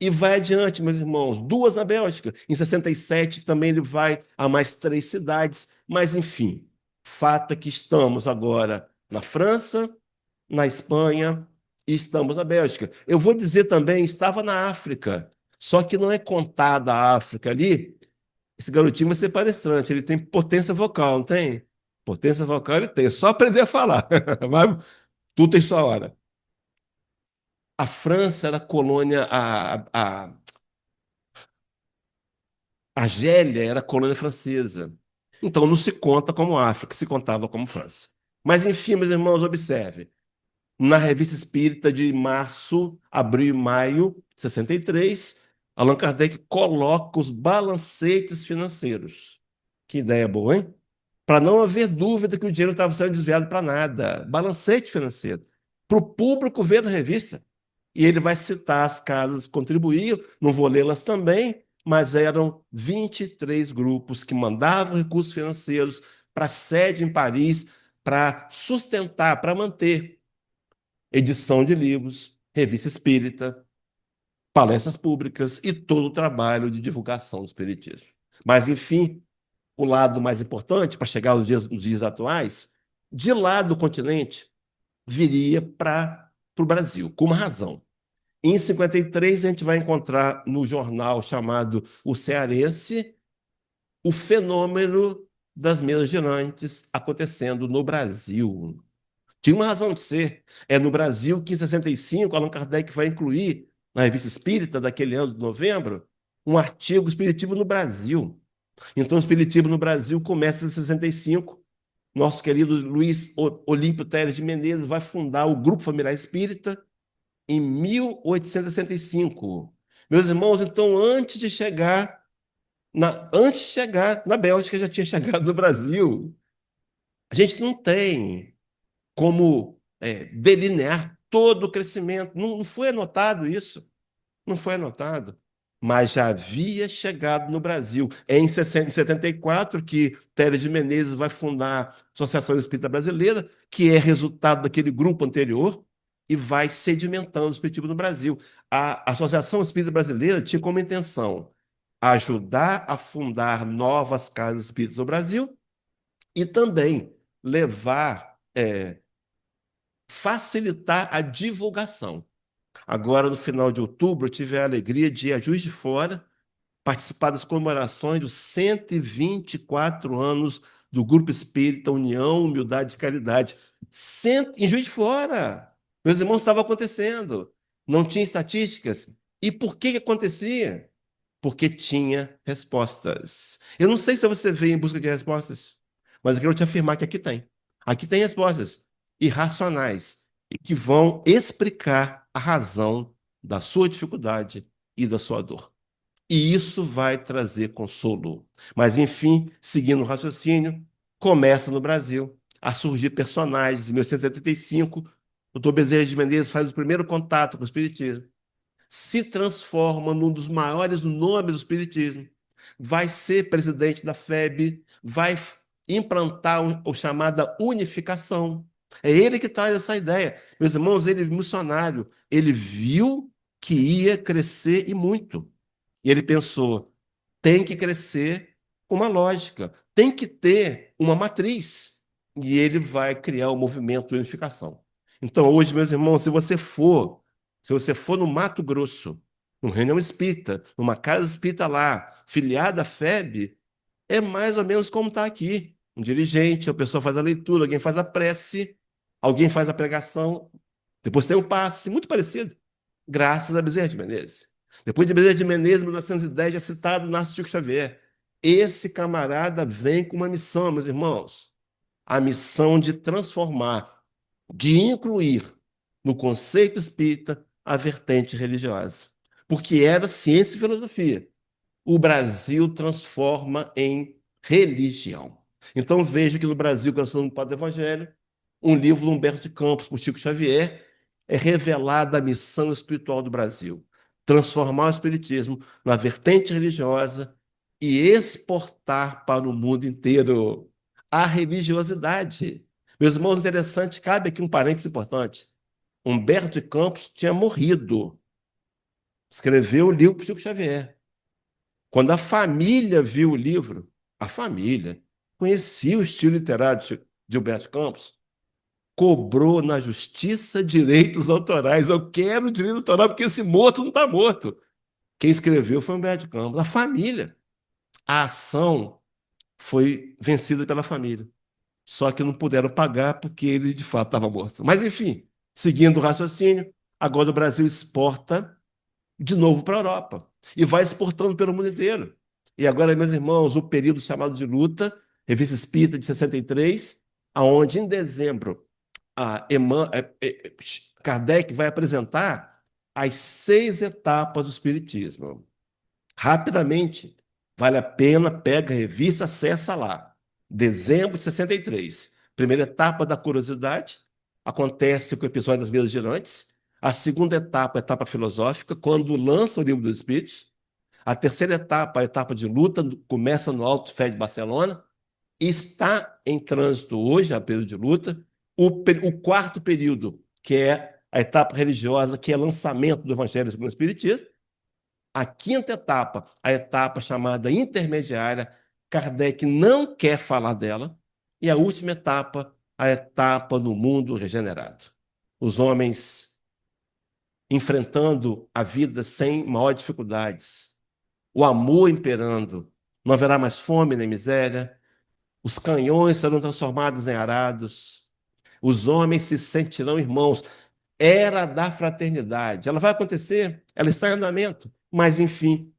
e vai adiante, meus irmãos, 2 na Bélgica. Em 67 também ele vai a mais 3 cidades, mas enfim, fato é que estamos agora na França, na Espanha e estamos na Bélgica. Eu vou dizer também, estava na África, só que não é contada a África ali. Esse garotinho vai ser palestrante, ele tem potência vocal, não tem? Potência vocal ele tem, é só aprender a falar. Mas tudo tem sua hora. A França era colônia, a Argélia era colônia francesa. Então não se conta como África, se contava como França. Mas enfim, meus irmãos, observe. Na Revista Espírita de março, abril e maio, 63, Allan Kardec coloca os balancetes financeiros. Que ideia boa, hein? Para não haver dúvida que o dinheiro estava sendo desviado para nada. Balancete financeiro. Para o público ver na revista. E ele vai citar as casas que contribuíam, não vou lê-las também, mas eram 23 grupos que mandavam recursos financeiros para a sede em Paris, para sustentar, para manter edição de livros, revista espírita, palestras públicas e todo o trabalho de divulgação do espiritismo. Mas, enfim, o lado mais importante, para chegar nos dias atuais, de lá do continente, viria para o Brasil, com uma razão. Em 53, a gente vai encontrar no jornal chamado O Cearense o fenômeno das mesas girantes acontecendo no Brasil. Tinha uma razão de ser. É no Brasil que, em 65, Allan Kardec vai incluir, na Revista Espírita daquele ano de novembro, um artigo Espiritismo no Brasil. Então, o Espiritismo no Brasil começa em 65. Nosso querido Luiz Olímpio Teles de Menezes vai fundar o Grupo Familiar Espírita em 1865. Meus irmãos, então, antes de chegar na Bélgica, já tinha chegado no Brasil. A gente não tem como delinear todo o crescimento. Não foi anotado isso. Não foi anotado. Mas já havia chegado no Brasil. É em 74 que Teles de Menezes vai fundar a Associação Espírita Brasileira, que é resultado daquele grupo anterior, e vai sedimentando o espiritismo no Brasil. A Associação Espírita Brasileira tinha como intenção ajudar a fundar novas casas espíritas no Brasil e também facilitar a divulgação. Agora, no final de outubro, eu tive a alegria de ir a Juiz de Fora participar das comemorações dos 124 anos do Grupo Espírita União, Humildade e Caridade. Em Juiz de Fora. Meus irmãos, estava acontecendo. Não tinha estatísticas. E por que acontecia? Porque tinha respostas. Eu não sei se você veio em busca de respostas, mas eu quero te afirmar que aqui tem. Aqui tem respostas irracionais e que vão explicar a razão da sua dificuldade e da sua dor. E isso vai trazer consolo. Mas, enfim, seguindo o raciocínio, começa no Brasil a surgir personagens. Em 1875, o Dr. Bezerra de Menezes faz o primeiro contato com o Espiritismo, se transforma num dos maiores nomes do Espiritismo, vai ser presidente da FEB, vai implantar o chamada unificação. É ele que traz essa ideia. Meus irmãos, ele é missionário, ele viu que ia crescer e muito. E ele pensou, tem que crescer com uma lógica, tem que ter uma matriz. E ele vai criar o movimento de unificação. Então, hoje, meus irmãos, se você for no Mato Grosso, numa reunião espírita, numa casa espírita lá, filiada à FEB, é mais ou menos como está aqui. Um dirigente, a pessoa faz a leitura, alguém faz a prece, alguém faz a pregação, depois tem o passe, muito parecido, graças a Bezerra de Menezes. Depois de Bezerra de Menezes, em 1910, é citado nasce Chico Xavier. Esse camarada vem com uma missão, meus irmãos, a missão de transformar, de incluir no conceito espírita a vertente religiosa. Porque era ciência e filosofia. O Brasil transforma em religião. Então veja que no Brasil, Coração do Padre Evangelho, um livro do Humberto de Campos, por Chico Xavier, é revelada a missão espiritual do Brasil. Transformar o espiritismo na vertente religiosa e exportar para o mundo inteiro a religiosidade. Meus irmãos, interessante, cabe aqui um parênteses importante. Humberto de Campos tinha morrido. Escreveu o livro para Chico Xavier. Quando a família viu o livro, a família conhecia o estilo literário de Humberto de Campos, cobrou na justiça direitos autorais. Eu quero direito autoral porque esse morto não está morto. Quem escreveu foi Humberto de Campos, a família. A ação foi vencida pela família. Só que não puderam pagar porque ele de fato estava morto. Mas, enfim, seguindo o raciocínio, agora o Brasil exporta de novo para a Europa e vai exportando pelo mundo inteiro. E agora, meus irmãos, o período chamado de luta, Revista Espírita de 63, aonde em dezembro Kardec vai apresentar as 6 etapas do Espiritismo. rapidamente. Vale a pena, pega a revista, acessa lá. Dezembro de 63. Primeira etapa da curiosidade, acontece com o episódio das mesas girantes. A segunda etapa, a etapa filosófica, quando lança o Livro dos Espíritos. A terceira etapa, a etapa de luta, começa no Alto Fé de Barcelona. Está em trânsito hoje, a período de luta. O quarto período, que é a etapa religiosa, que é lançamento do Evangelho segundo o Espiritismo. A quinta etapa, a etapa chamada intermediária, Kardec não quer falar dela. E a última etapa, a etapa do mundo regenerado. Os homens enfrentando a vida sem maiores dificuldades, o amor imperando, não haverá mais fome nem miséria, os canhões serão transformados em arados, os homens se sentirão irmãos. Era da fraternidade. Ela vai acontecer, ela está em andamento, mas, enfim,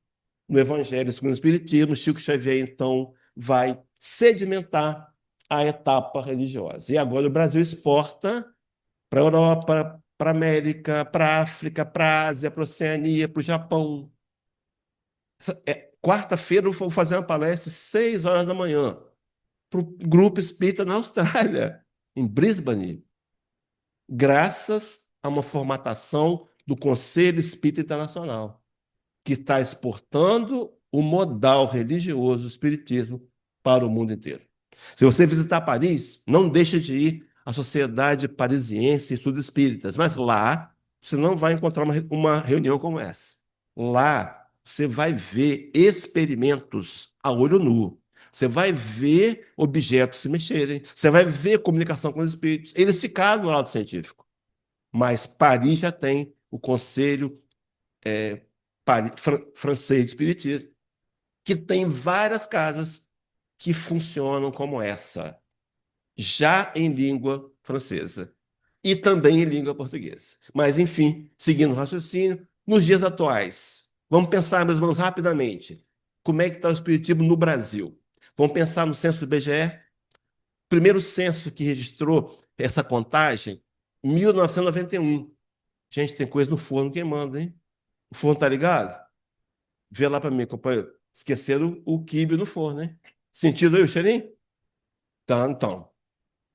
no Evangelho segundo o Espiritismo, Chico Xavier, então, vai sedimentar a etapa religiosa. E agora o Brasil exporta para a Europa, para a América, para a África, para a Ásia, para a Oceania, para o Japão. Quarta-feira eu vou fazer uma palestra às 6 horas da manhã para o Grupo Espírita na Austrália, em Brisbane, graças a uma formatação do Conselho Espírita Internacional, que está exportando o modal religioso do espiritismo para o mundo inteiro. Se você visitar Paris, não deixe de ir à Sociedade Parisiense de Estudos Espíritas, mas lá você não vai encontrar uma reunião como essa. Lá você vai ver experimentos a olho nu. Você vai ver objetos se mexerem, você vai ver comunicação com os espíritos. Eles ficaram no lado científico. Mas Paris já tem o Conselho francês de Espiritismo, que tem várias casas que funcionam como essa, já em língua francesa e também em língua portuguesa. Mas, enfim, seguindo o raciocínio, nos dias atuais, vamos pensar, meus irmãos, rapidamente, como é que está o espiritismo no Brasil. Vamos pensar no censo do IBGE. Primeiro censo que registrou essa contagem, 1991. Gente, tem coisa no forno queimando, hein? O forno tá ligado? Vê lá para mim, companheiro. Esqueceram o quibe no forno, hein? Sentido aí o cheirinho? Tá, então.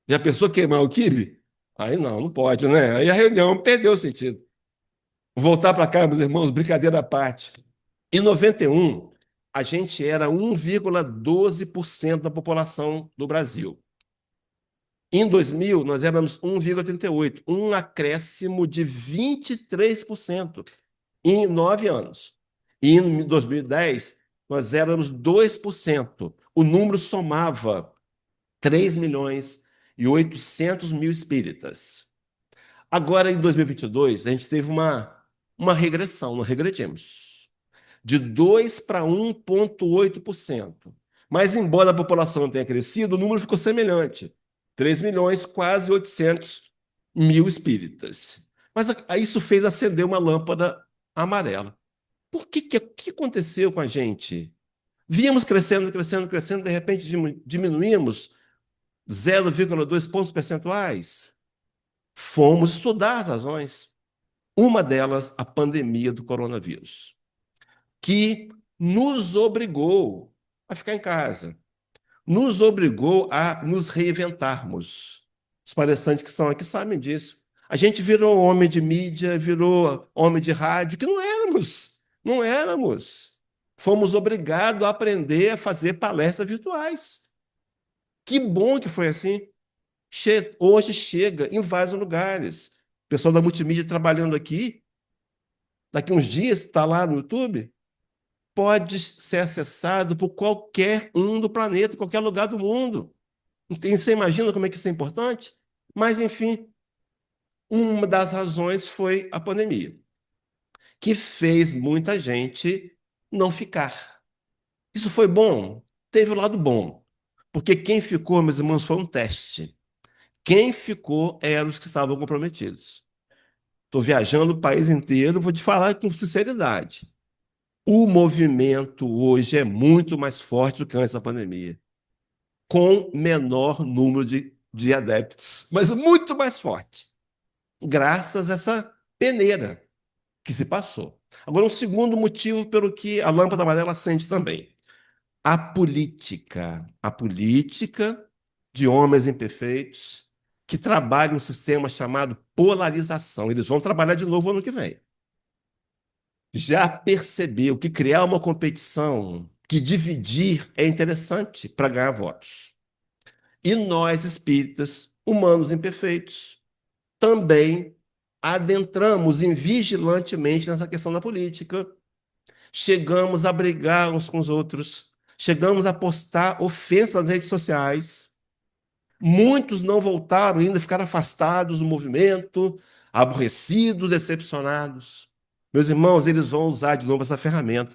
Já pensou queimar o quibe? Aí não, não pode, né? Aí a reunião perdeu o sentido. Vou voltar para cá, meus irmãos, brincadeira à parte. Em 91, a gente era 1,12% da população do Brasil. Em 2000, nós éramos 1,38%, um acréscimo de 23% em 9 anos. E em 2010, nós éramos 2%. O número somava 3.800.000 espíritas. Agora, em 2022, a gente teve uma regressão, nós regredimos, de 2 para 1,8%. Mas, embora a população tenha crescido, o número ficou semelhante. 3 milhões, quase 800.000 espíritas. Mas isso fez acender uma lâmpada amarela. O que aconteceu com a gente? Víamos crescendo, crescendo, crescendo, de repente diminuímos 0,2 pontos percentuais. Fomos estudar as razões. Uma delas, a pandemia do coronavírus, que nos obrigou a ficar em casa, nos obrigou a nos reinventarmos. Os palestrantes que estão aqui sabem disso. A gente virou homem de mídia, virou homem de rádio, que não éramos. Não éramos. Fomos obrigados a aprender a fazer palestras virtuais. Que bom que foi assim. Hoje chega em vários lugares. O pessoal da multimídia trabalhando aqui, daqui uns dias está lá no YouTube, pode ser acessado por qualquer um do planeta, qualquer lugar do mundo. Você imagina como é que isso é importante? Mas, enfim, uma das razões foi a pandemia, que fez muita gente não ficar. Isso foi bom? Teve o lado bom, porque quem ficou, meus irmãos, foi um teste. Quem ficou eram os que estavam comprometidos. Estou viajando o país inteiro, vou te falar com sinceridade. O movimento hoje é muito mais forte do que antes da pandemia, com menor número de adeptos, mas muito mais forte, graças a essa peneira que se passou. Agora, um segundo motivo pelo que a lâmpada amarela acende também. A política de homens imperfeitos que trabalham um sistema chamado polarização. Eles vão trabalhar de novo ano que vem. Já percebeu que criar uma competição, que dividir é interessante para ganhar votos. E nós, espíritas, humanos imperfeitos, também adentramos invigilantemente nessa questão da política. Chegamos a brigar uns com os outros, chegamos a postar ofensas nas redes sociais. Muitos não voltaram ainda, ficaram afastados do movimento, aborrecidos, decepcionados. Meus irmãos, eles vão usar de novo essa ferramenta,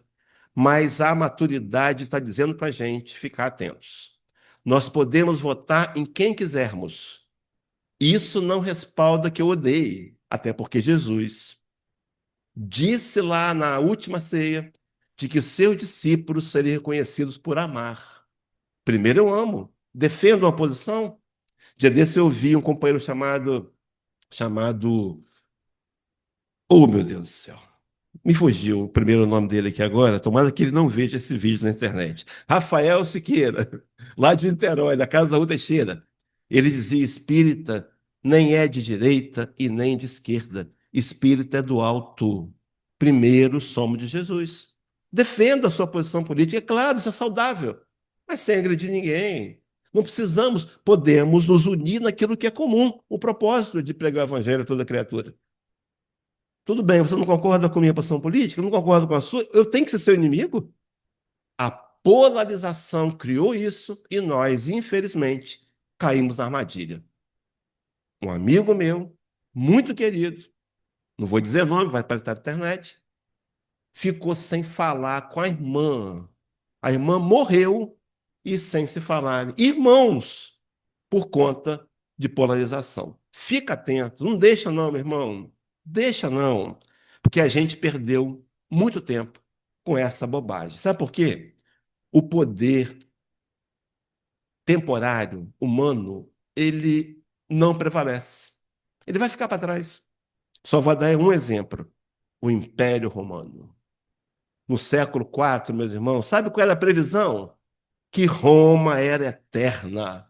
mas a maturidade está dizendo para a gente ficar atentos. Nós podemos votar em quem quisermos. Isso não respalda que eu odeie, até porque Jesus disse lá na última ceia de que seus discípulos seriam reconhecidos por amar. Primeiro eu amo, defendo uma posição. Dia desse eu ouvi um companheiro chamado, oh meu Deus do céu, me fugiu o primeiro nome dele aqui agora, tomara que ele não veja esse vídeo na internet. Rafael Siqueira, lá de Niterói, da Casa da Rua Teixeira. Ele dizia: espírita nem é de direita e nem de esquerda. Espírita é do alto. Primeiro somos de Jesus. Defenda a sua posição política, é claro, isso é saudável, mas sem agredir ninguém. Não precisamos, podemos nos unir naquilo que é comum, o propósito de pregar o evangelho a toda criatura. Tudo bem, você não concorda com a minha posição política? Não concorda com a sua? Eu tenho que ser seu inimigo? A polarização criou isso e nós, infelizmente, caímos na armadilha. Um amigo meu, muito querido, não vou dizer nome, vai para a internet, ficou sem falar com a irmã. A irmã morreu e sem se falar. Irmãos, por conta de polarização. Fica atento, não deixa não, meu irmão. Deixa não, porque a gente perdeu muito tempo com essa bobagem. Sabe por quê? O poder temporário, humano, ele não prevalece. Ele vai ficar para trás. Só vou dar um exemplo. O Império Romano. No século IV, meus irmãos, sabe qual era a previsão? Que Roma era eterna.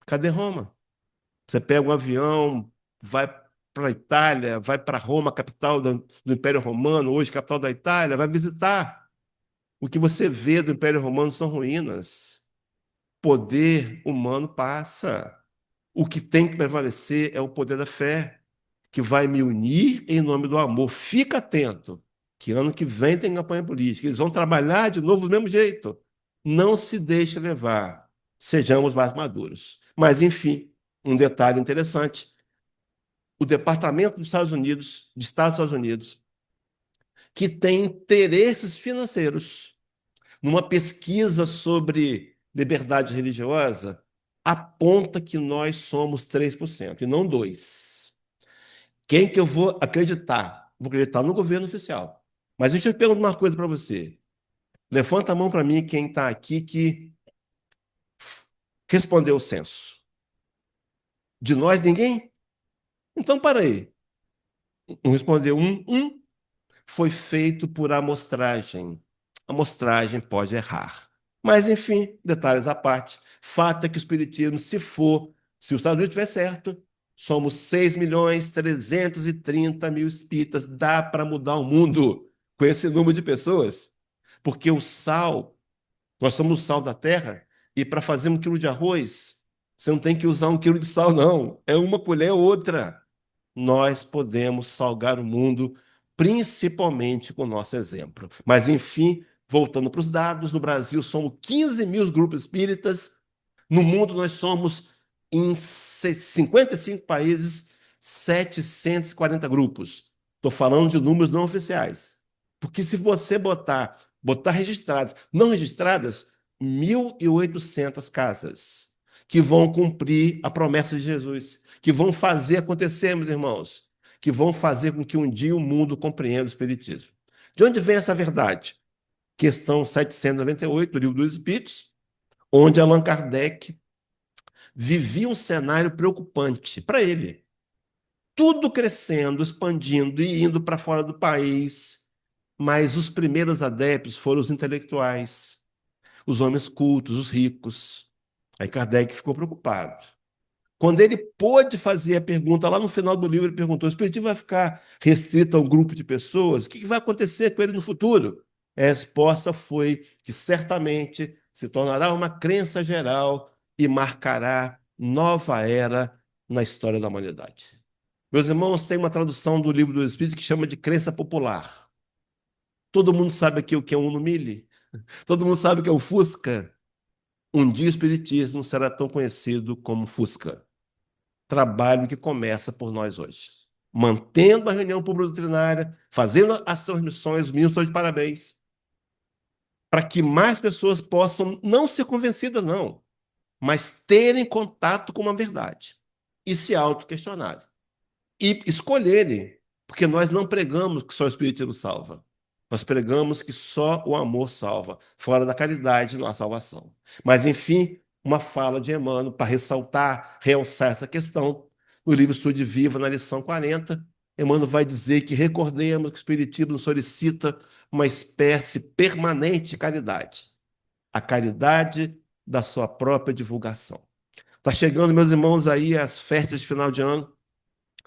Cadê Roma? Você pega um avião, vai para a Itália, vai para Roma, capital do Império Romano, hoje capital da Itália, vai visitar. O que você vê do Império Romano são ruínas. Poder humano passa. O que tem que prevalecer é o poder da fé, que vai me unir em nome do amor. Fica atento, que ano que vem tem campanha política. Eles vão trabalhar de novo do mesmo jeito. Não se deixe levar. Sejamos mais maduros. Mas, enfim, um detalhe interessante. O Departamento dos Estados Unidos, de Estado dos Estados Unidos, que tem interesses financeiros numa pesquisa sobre liberdade religiosa, aponta que nós somos 3% e não 2%. Quem que eu vou acreditar? Vou acreditar no governo oficial. Mas deixa eu perguntar uma coisa para você. Levanta a mão para mim quem está aqui que respondeu o censo. De nós, ninguém? Então, para aí. Um respondeu um. Foi feito por amostragem. Amostragem pode errar. Mas, enfim, detalhes à parte. Fato é que o Espiritismo, se os Estados Unidos estiver certo, somos 6.330.000 espíritas. Dá para mudar o mundo com esse número de pessoas. Porque o sal, nós somos o sal da terra, e para fazer 1 quilo de arroz, você não tem que usar 1 quilo de sal, não. É uma colher ou outra. Nós podemos salgar o mundo, principalmente com o nosso exemplo. Mas, enfim, voltando para os dados, no Brasil somos 15.000 grupos espíritas, no mundo nós somos, em 55 países, 740 grupos. Estou falando de números não oficiais. Porque se você botar registradas, não registradas, 1.800 casas que vão cumprir a promessa de Jesus, que vão fazer acontecer, meus irmãos, que vão fazer com que um dia o mundo compreenda o Espiritismo. De onde vem essa verdade? Questão 798 do Livro dos Espíritos, onde Allan Kardec vivia um cenário preocupante para ele. tudo crescendo, expandindo e indo para fora do país. Mas os primeiros adeptos foram os intelectuais, os homens cultos, os ricos. Aí Kardec ficou preocupado. Quando ele pôde fazer a pergunta, lá no final do livro, ele perguntou: o espiritismo vai ficar restrito a um grupo de pessoas? O que vai acontecer com ele no futuro? A resposta foi que certamente se tornará uma crença geral e marcará nova era na história da humanidade. Meus irmãos, tem uma tradução do livro do Espírito que chama de crença popular. Todo mundo sabe aqui o que é um Uno Mille? Todo mundo sabe o que é o Fusca? Um dia o Espiritismo será tão conhecido como Fusca. Trabalho que começa por nós hoje. Mantendo a reunião pública doutrinária, fazendo as transmissões, os meninos estão de parabéns, para que mais pessoas possam não ser convencidas, não, mas terem contato com uma verdade e se auto-questionarem. E escolherem, porque nós não pregamos que só o Espiritismo salva. Nós pregamos que só o amor salva. Fora da caridade não há salvação. Mas, enfim, uma fala de Emmanuel para ressaltar, realçar essa questão. No livro Estude Viva, na lição 40, Emmanuel vai dizer que recordemos que o Espiritismo solicita uma espécie permanente de caridade. A caridade da sua própria divulgação. Está chegando, meus irmãos, aí as festas de final de ano.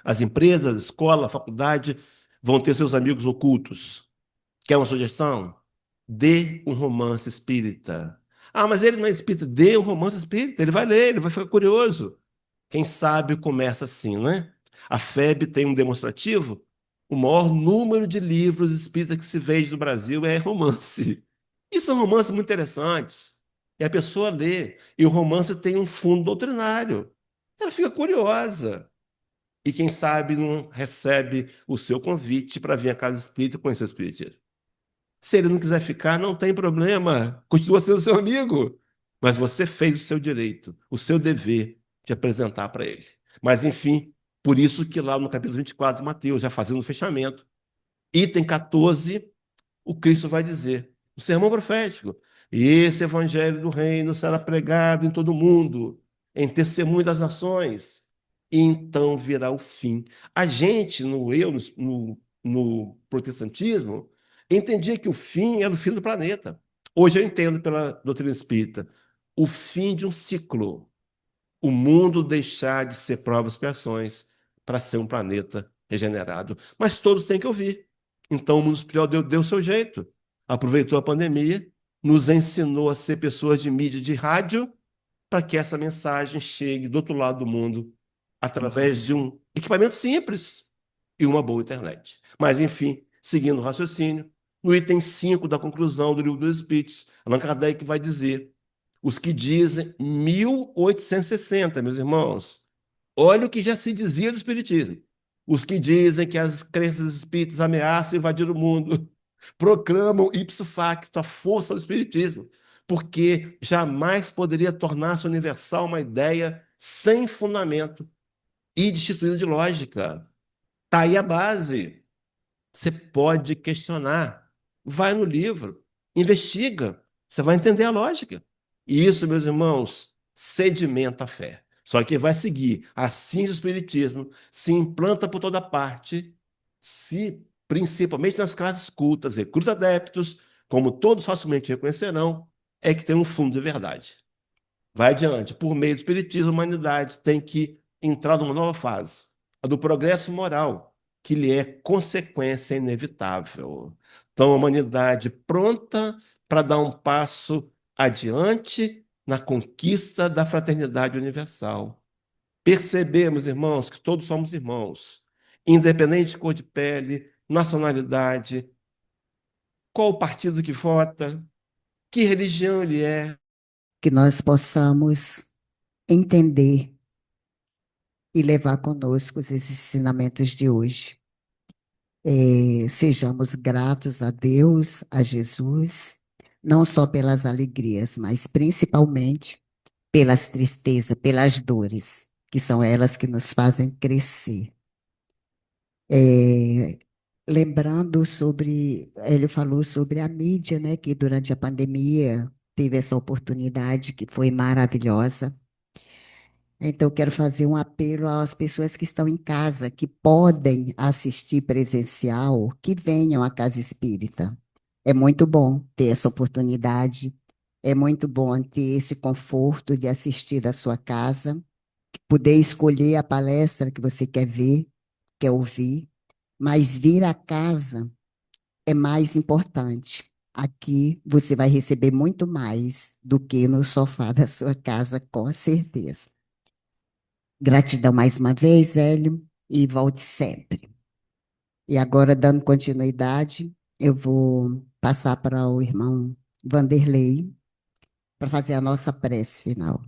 As empresas, a escola, a faculdade vão ter seus amigos ocultos. Quer uma sugestão? Dê um romance espírita. Ah, mas ele não é espírita. Dê um romance espírita. Ele vai ler, ele vai ficar curioso. Quem sabe começa assim, né? A FEB tem um demonstrativo. O maior número de livros espíritas que se vende no Brasil é romance. E são romances muito interessantes. E a pessoa lê. E o romance tem um fundo doutrinário. Ela fica curiosa. E quem sabe não recebe o seu convite para vir à casa espírita e conhecer o espiritismo. Se ele não quiser ficar, não tem problema, continua sendo seu amigo. Mas você fez o seu direito, o seu dever de apresentar para ele. Mas, enfim, por isso que lá no capítulo 24 de Mateus, já fazendo o fechamento, item 14, o Cristo vai dizer, o sermão profético, e esse evangelho do reino será pregado em todo o mundo, em testemunho das nações, e então virá o fim. A gente, no protestantismo, entendia que o fim era o fim do planeta. Hoje eu entendo pela doutrina espírita, o fim de um ciclo, o mundo deixar de ser provas e expiações para ser um planeta regenerado. Mas todos têm que ouvir. Então o mundo espiritual deu o seu jeito. Aproveitou a pandemia, nos ensinou a ser pessoas de mídia de rádio para que essa mensagem chegue do outro lado do mundo através de um equipamento simples e uma boa internet. Mas, enfim, seguindo o raciocínio, no item 5 da conclusão do Livro dos Espíritos, Allan Kardec vai dizer: os que dizem 1860, meus irmãos, olha o que já se dizia do Espiritismo. Os que dizem que as crenças espíritas ameaçam invadir o mundo, proclamam ipso facto a força do Espiritismo, porque jamais poderia tornar-se universal uma ideia sem fundamento e destituída de lógica. Está aí a base. Você pode questionar. Vai no livro, investiga. Você vai entender a lógica. E isso, meus irmãos, sedimenta a fé. Só que vai seguir. Assim o Espiritismo se implanta por toda parte, se principalmente nas classes cultas, recruta adeptos, como todos facilmente reconhecerão, é que tem um fundo de verdade. Vai adiante. Por meio do Espiritismo, a humanidade tem que entrar numa nova fase, a do progresso moral, que lhe é consequência inevitável. Então, a humanidade pronta para dar um passo adiante na conquista da fraternidade universal. Percebemos, irmãos, que todos somos irmãos, independente de cor de pele, nacionalidade, qual o partido que vota, que religião ele é. Que nós possamos entender e levar conosco esses ensinamentos de hoje. Sejamos gratos a Deus, a Jesus, não só pelas alegrias, mas principalmente pelas tristezas, pelas dores, que são elas que nos fazem crescer. Lembrando sobre, ele falou sobre a mídia, né, que durante a pandemia teve essa oportunidade que foi maravilhosa. Então, eu quero fazer um apelo às pessoas que estão em casa, que podem assistir presencial, que venham à Casa Espírita. É muito bom ter essa oportunidade, é muito bom ter esse conforto de assistir da sua casa, poder escolher a palestra que você quer ver, quer ouvir, mas vir à casa é mais importante. Aqui você vai receber muito mais do que no sofá da sua casa, com certeza. Gratidão mais uma vez, Hélio, e volte sempre. E agora, dando continuidade, eu vou passar para o irmão Vanderlei para fazer a nossa prece final.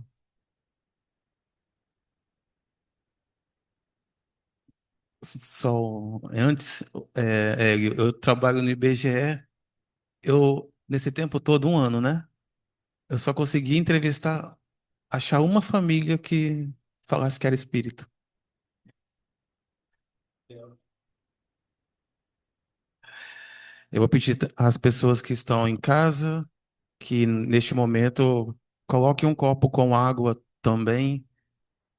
Só antes, eu trabalho no IBGE, nesse tempo todo, um ano, né? Eu só consegui entrevistar, achar uma família que falasse que era espírita. Eu vou pedir às pessoas que estão em casa que neste momento coloquem um copo com água também,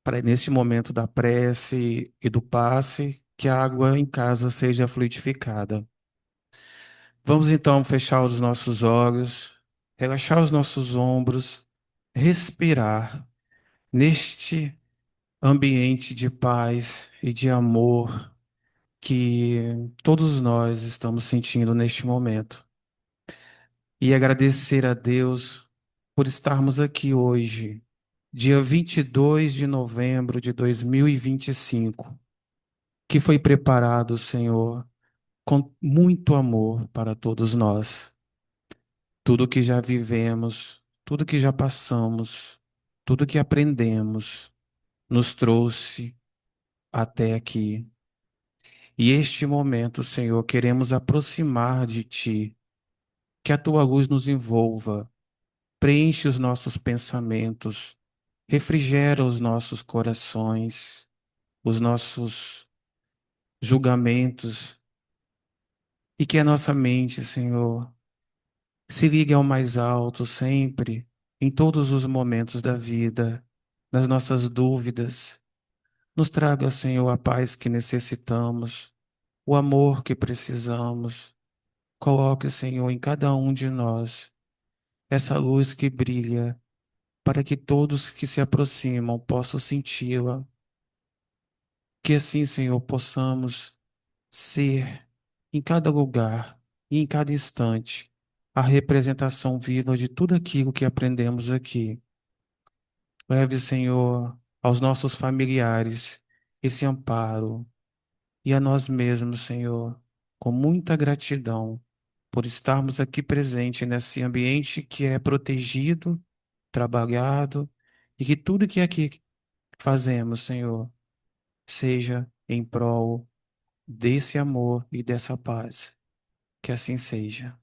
para neste momento da prece e do passe, que a água em casa seja fluidificada. Vamos então fechar os nossos olhos, relaxar os nossos ombros, respirar neste ambiente de paz e de amor que todos nós estamos sentindo neste momento. E agradecer a Deus por estarmos aqui hoje, dia 22 de novembro de 2025, que foi preparado, Senhor, com muito amor para todos nós. Tudo que já vivemos, tudo que já passamos, tudo que aprendemos, nos trouxe até aqui. E este momento, Senhor, queremos aproximar de Ti, que a Tua luz nos envolva, preenche os nossos pensamentos, refrigera os nossos corações, os nossos julgamentos, e que a nossa mente, Senhor, se ligue ao mais alto sempre, em todos os momentos da vida, nas nossas dúvidas. Nos traga, Senhor, a paz que necessitamos, o amor que precisamos. Coloque, Senhor, em cada um de nós essa luz que brilha, para que todos que se aproximam possam senti-la. Que assim, Senhor, possamos ser, em cada lugar e em cada instante, a representação viva de tudo aquilo que aprendemos aqui. Leve, Senhor, aos nossos familiares esse amparo e a nós mesmos, Senhor, com muita gratidão por estarmos aqui presentes nesse ambiente que é protegido, trabalhado e que tudo que aqui fazemos, Senhor, seja em prol desse amor e dessa paz. Que assim seja.